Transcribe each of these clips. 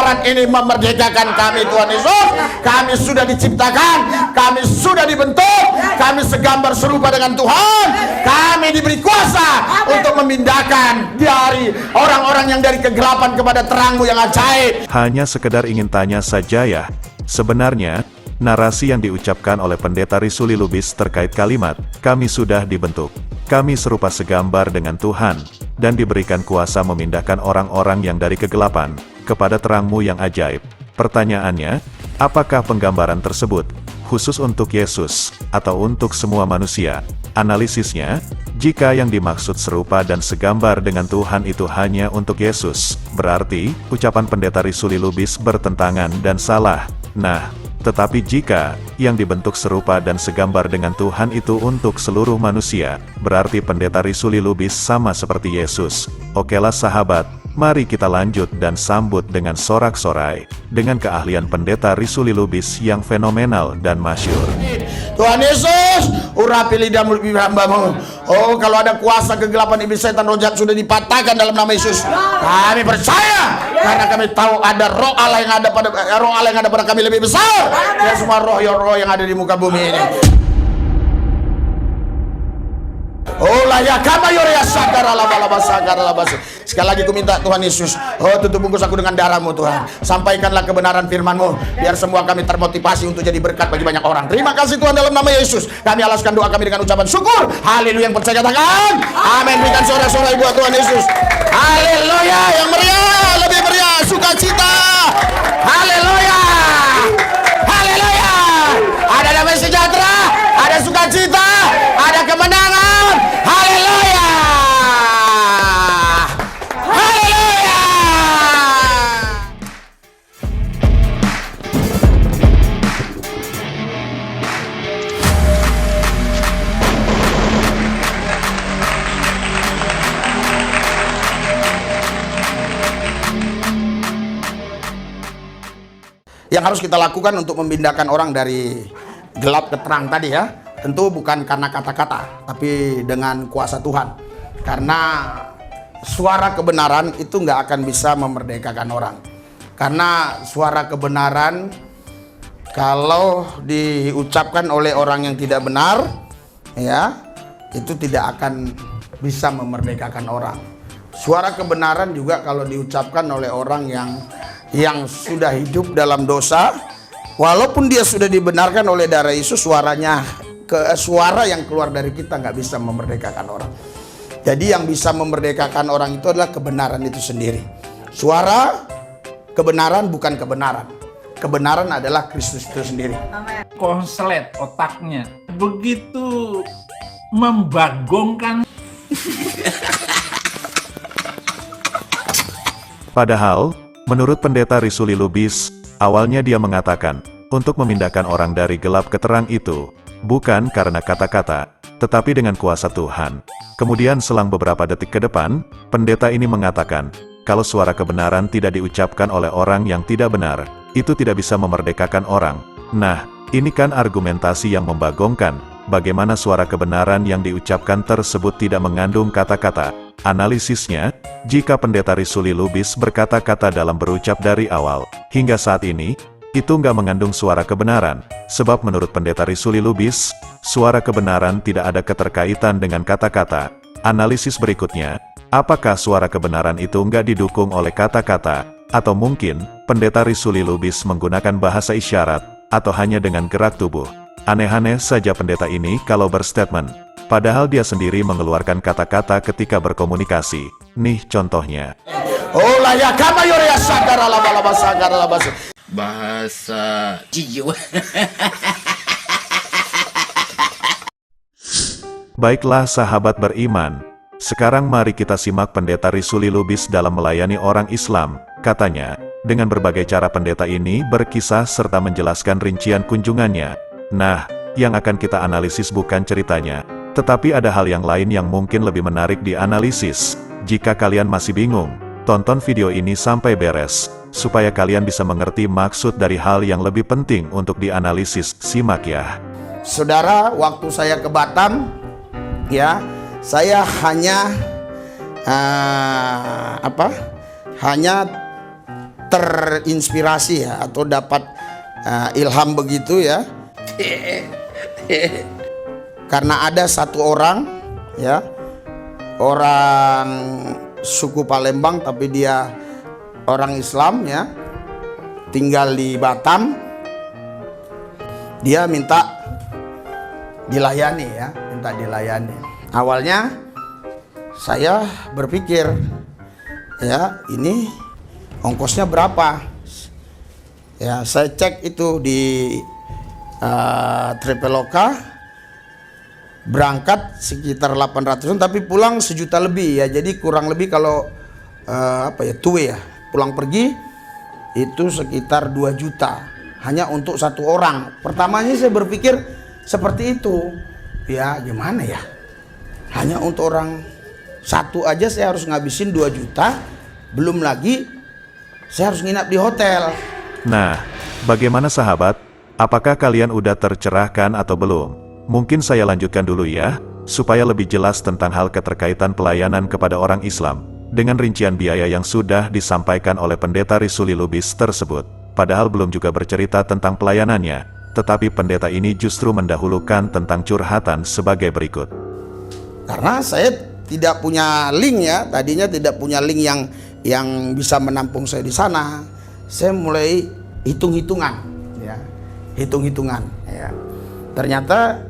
Kebenaran ini memerdekakan kami, Tuhan Yesus. Kami sudah diciptakan, kami sudah dibentuk, kami segambar serupa dengan Tuhan. Kami diberi kuasa untuk memindahkan dari orang-orang yang dari kegelapan kepada terang-Mu yang ajaib. Hanya sekedar ingin tanya saja ya, sebenarnya narasi yang diucapkan oleh Pendeta Risuli Lubis terkait kalimat, kami sudah dibentuk, kami serupa segambar dengan Tuhan, dan diberikan kuasa memindahkan orang-orang yang dari kegelapan kepada terang-Mu yang ajaib. Pertanyaannya, apakah penggambaran tersebut khusus untuk Yesus atau untuk semua manusia? Analisisnya, jika yang dimaksud serupa dan segambar dengan Tuhan itu hanya untuk Yesus, berarti ucapan Pendeta Risuli Lubis bertentangan dan salah. Nah, tetapi jika yang dibentuk serupa dan segambar dengan Tuhan itu untuk seluruh manusia, berarti Pendeta Risuli Lubis sama seperti Yesus. Okelah sahabat, mari kita lanjut dan sambut dengan sorak-sorai, dengan keahlian Pendeta Risuli Lubis yang fenomenal dan masyhur. Tuhan Yesus, urapi lidah mulut hamba-Mu. Oh, kalau ada kuasa kegelapan iblis setan roh jahat sudah dipatahkan dalam nama Yesus. Kami percaya karena kami tahu ada roh Allah yang ada pada kami lebih besar dari semua roh yang ada di muka bumi ini. Oh lah ya kama yoria sakara laba sakara laba. Sekali lagi ku minta Tuhan Yesus, oh tutup bungkus aku dengan darah-Mu Tuhan. Sampaikanlah kebenaran firman-Mu biar semua kami termotivasi untuk jadi berkat bagi banyak orang. Terima kasih Tuhan dalam nama Yesus. Kami alaskan doa kami dengan ucapan syukur. Haleluya, yang percaya katakan amin. Berikan sorak-sorai buat Tuhan Yesus. Haleluya, yang meriah, lebih meriah, sukacita. Haleluya. Haleluya. Ada damai sejahtera, ada sukacita, ada kemenangan. Haleluya. Haleluya. Yang harus kita lakukan untuk memindahkan orang dari gelap ke terang tadi ya, tentu bukan karena kata-kata, tapi dengan kuasa Tuhan. Karena suara kebenaran itu nggak akan bisa memerdekakan orang. Karena suara kebenaran kalau diucapkan oleh orang yang tidak benar, ya, itu tidak akan bisa memerdekakan orang. Suara kebenaran juga kalau diucapkan oleh orang yang sudah hidup dalam dosa, walaupun dia sudah dibenarkan oleh darah Yesus, suara yang keluar dari kita nggak bisa memerdekakan orang. Jadi yang bisa memerdekakan orang itu adalah kebenaran itu sendiri. Suara kebenaran bukan kebenaran. Kebenaran adalah Kristus itu sendiri. Konslet otaknya begitu membagongkan. Padahal, menurut Pendeta Risuli Lubis, awalnya dia mengatakan, untuk memindahkan orang dari gelap ke terang itu, bukan karena kata-kata, tetapi dengan kuasa Tuhan. Kemudian selang beberapa detik ke depan, pendeta ini mengatakan, kalau suara kebenaran tidak diucapkan oleh orang yang tidak benar, itu tidak bisa memerdekakan orang. Nah, ini kan argumentasi yang membagongkan, bagaimana suara kebenaran yang diucapkan tersebut tidak mengandung kata-kata. Analisisnya, jika Pendeta Risuli Lubis berkata-kata dalam berucap dari awal, hingga saat ini, itu nggak mengandung suara kebenaran, sebab menurut Pendeta Risuli Lubis, suara kebenaran tidak ada keterkaitan dengan kata-kata. Analisis berikutnya, apakah suara kebenaran itu nggak didukung oleh kata-kata, atau mungkin, Pendeta Risuli Lubis menggunakan bahasa isyarat, atau hanya dengan gerak tubuh. Aneh-aneh saja pendeta ini kalau berstatement, padahal dia sendiri mengeluarkan kata-kata ketika berkomunikasi. Nih contohnya. Oh lah ya kama yoria sakara laba sakara laba. Bahasa jiwa. Baiklah sahabat beriman, sekarang mari kita simak Pendeta Risuli Lubis dalam melayani orang Islam. Katanya, dengan berbagai cara pendeta ini berkisah serta menjelaskan rincian kunjungannya. Nah, yang akan kita analisis bukan ceritanya, tetapi ada hal yang lain yang mungkin lebih menarik dianalisis. Jika kalian masih bingung, tonton video ini sampai beres, supaya kalian bisa mengerti maksud dari hal yang lebih penting untuk dianalisis. Simak ya. Saudara, waktu saya ke Batam, ya, saya hanya terinspirasi ya, atau dapat ilham begitu ya. Karena ada satu orang ya, orang suku Palembang tapi dia orang Islam ya, tinggal di Batam. Dia minta dilayani ya, minta dilayani. Awalnya saya berpikir ya, ini ongkosnya berapa ya. Saya cek itu di Traveloka, berangkat sekitar 800-an tapi pulang 1 juta lebih ya. Jadi kurang lebih kalau two way ya, pulang pergi itu sekitar 2 juta hanya untuk satu orang. Pertamanya saya berpikir seperti itu ya, gimana ya, hanya untuk orang satu aja saya harus ngabisin 2 juta, belum lagi saya harus nginap di hotel. Nah, bagaimana sahabat? Apakah kalian udah tercerahkan atau belum? Mungkin saya lanjutkan dulu ya, supaya lebih jelas tentang hal keterkaitan pelayanan kepada orang Islam, dengan rincian biaya yang sudah disampaikan oleh pendeta Risuli Lubis tersebut. Padahal belum juga bercerita tentang pelayanannya, tetapi pendeta ini justru mendahulukan tentang curhatan sebagai berikut. Karena saya tidak punya link ya, tadinya tidak punya link yang bisa menampung saya di sana. Saya mulai hitung-hitungan ya, hitung-hitungan ya. Ternyata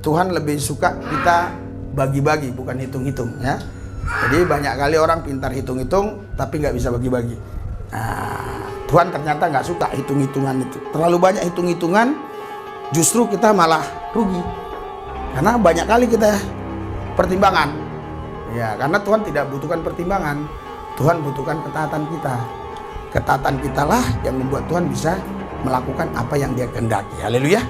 Tuhan lebih suka kita bagi-bagi, bukan hitung-hitung ya. Jadi banyak kali orang pintar hitung-hitung tapi nggak bisa bagi-bagi. Nah, Tuhan ternyata nggak suka hitung-hitungan itu. Terlalu banyak hitung-hitungan, justru kita malah rugi. Karena banyak kali kita pertimbangan. Ya, karena Tuhan tidak butuhkan pertimbangan. Tuhan butuhkan ketaatan kita. Ketaatan kitalah yang membuat Tuhan bisa melakukan apa yang Dia kehendaki. Haleluya.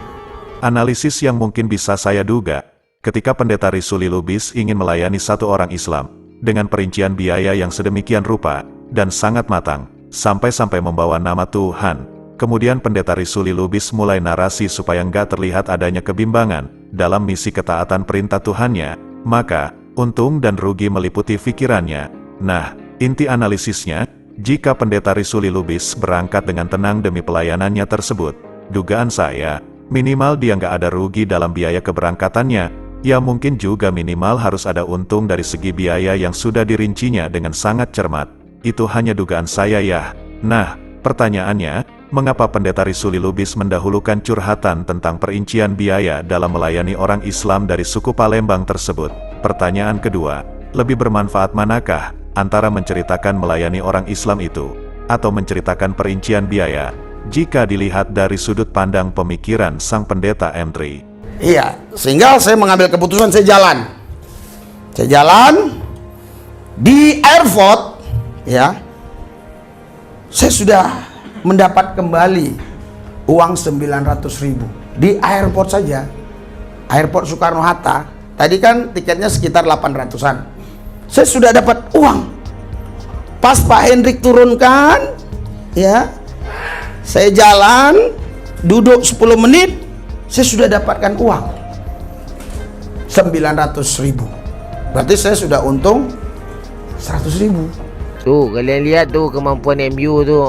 Analisis yang mungkin bisa saya duga, ketika pendeta Risuli Lubis ingin melayani satu orang Islam, dengan perincian biaya yang sedemikian rupa, dan sangat matang, sampai-sampai membawa nama Tuhan. Kemudian pendeta Risuli Lubis mulai narasi supaya nggak terlihat adanya kebimbangan dalam misi ketaatan perintah Tuhannya, maka untung dan rugi meliputi pikirannya. Nah, inti analisisnya, jika pendeta Risuli Lubis berangkat dengan tenang demi pelayanannya tersebut, dugaan saya, minimal dia nggak ada rugi dalam biaya keberangkatannya, ya mungkin juga minimal harus ada untung dari segi biaya yang sudah dirincinya dengan sangat cermat. Itu hanya dugaan saya ya. Nah, pertanyaannya, mengapa pendeta Risuli Lubis mendahulukan curhatan tentang perincian biaya dalam melayani orang Islam dari suku Palembang tersebut? Pertanyaan kedua, lebih bermanfaat manakah antara menceritakan melayani orang Islam itu, atau menceritakan perincian biaya, jika dilihat dari sudut pandang pemikiran sang pendeta M3? Iya, sehingga saya mengambil keputusan, saya jalan. Saya jalan di airport ya. Saya sudah mendapat kembali uang 900.000 di airport saja. Airport Soekarno-Hatta. Tadi kan tiketnya sekitar 800-an. Saya sudah dapat uang. Pas Pak Hendrik turunkan, ya, saya jalan, duduk 10 menit, saya sudah dapatkan uang 900.000. Berarti saya sudah untung 100.000. Tuh, kalian lihat tuh kemampuan MU tu.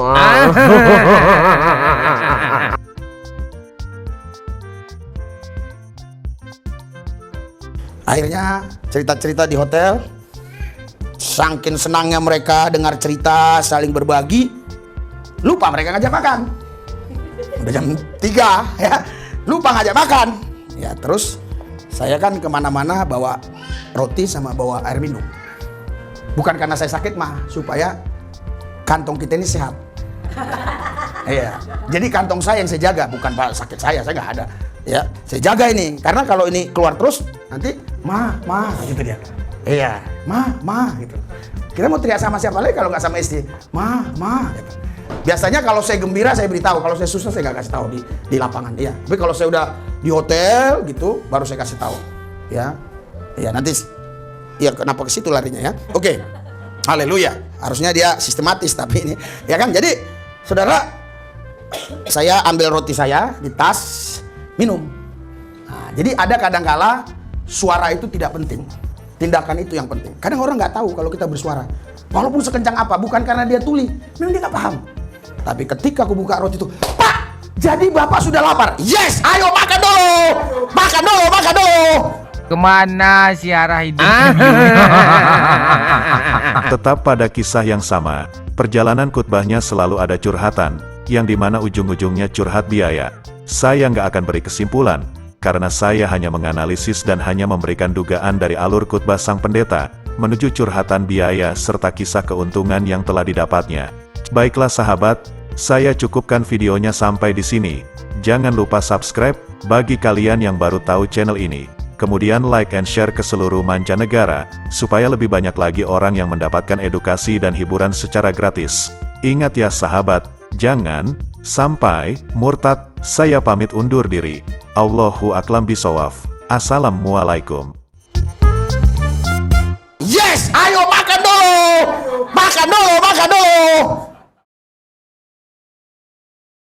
Akhirnya cerita-cerita di hotel, saking senangnya mereka dengar cerita, saling berbagi, lupa mereka ngajak makan. Udah jam 3 ya, lupa ngajak makan ya. Terus saya kan kemana-mana bawa roti sama bawa air minum, bukan karena saya sakit mah, supaya kantong kita ini sehat. Iya, jadi kantong saya yang saya jaga, bukan sakit saya nggak ada ya. Saya jaga ini, karena kalau ini keluar terus nanti ma gitu dia. Iya, ma gitu. Kita mau teriak sama siapa lagi kalau nggak sama istri? Ma gitu. Biasanya kalau saya gembira saya beritahu, kalau saya susah saya nggak kasih tahu di lapangan. Iya, tapi kalau saya udah di hotel gitu baru saya kasih tahu. Ya, ya nanti ya kenapa ke situ larinya ya? Oke, haleluya. Harusnya dia sistematis tapi ini, ya kan? Jadi saudara, saya ambil roti saya di tas, minum. Nah, jadi ada kadangkala suara itu tidak penting, tindakan itu yang penting. Kadang orang nggak tahu kalau kita bersuara, walaupun sekencang apa, bukan karena dia tuli, memang dia nggak paham. Tapi ketika aku buka roti itu, Pak, jadi Bapak sudah lapar? Yes, ayo makan dulu. Makan dulu, makan dulu. Kemana si arah hidup? Tetap pada kisah yang sama, perjalanan khutbahnya selalu ada curhatan, yang dimana ujung-ujungnya curhat biaya. Saya nggak akan beri kesimpulan, karena saya hanya menganalisis dan hanya memberikan dugaan dari alur khutbah sang pendeta, menuju curhatan biaya serta kisah keuntungan yang telah didapatnya. Baiklah sahabat, saya cukupkan videonya sampai di sini. Jangan lupa subscribe, bagi kalian yang baru tahu channel ini. Kemudian like and share ke seluruh mancanegara, supaya lebih banyak lagi orang yang mendapatkan edukasi dan hiburan secara gratis. Ingat ya sahabat, jangan sampai murtad. Saya pamit undur diri. Allahu a'lam bishawab. Assalamualaikum.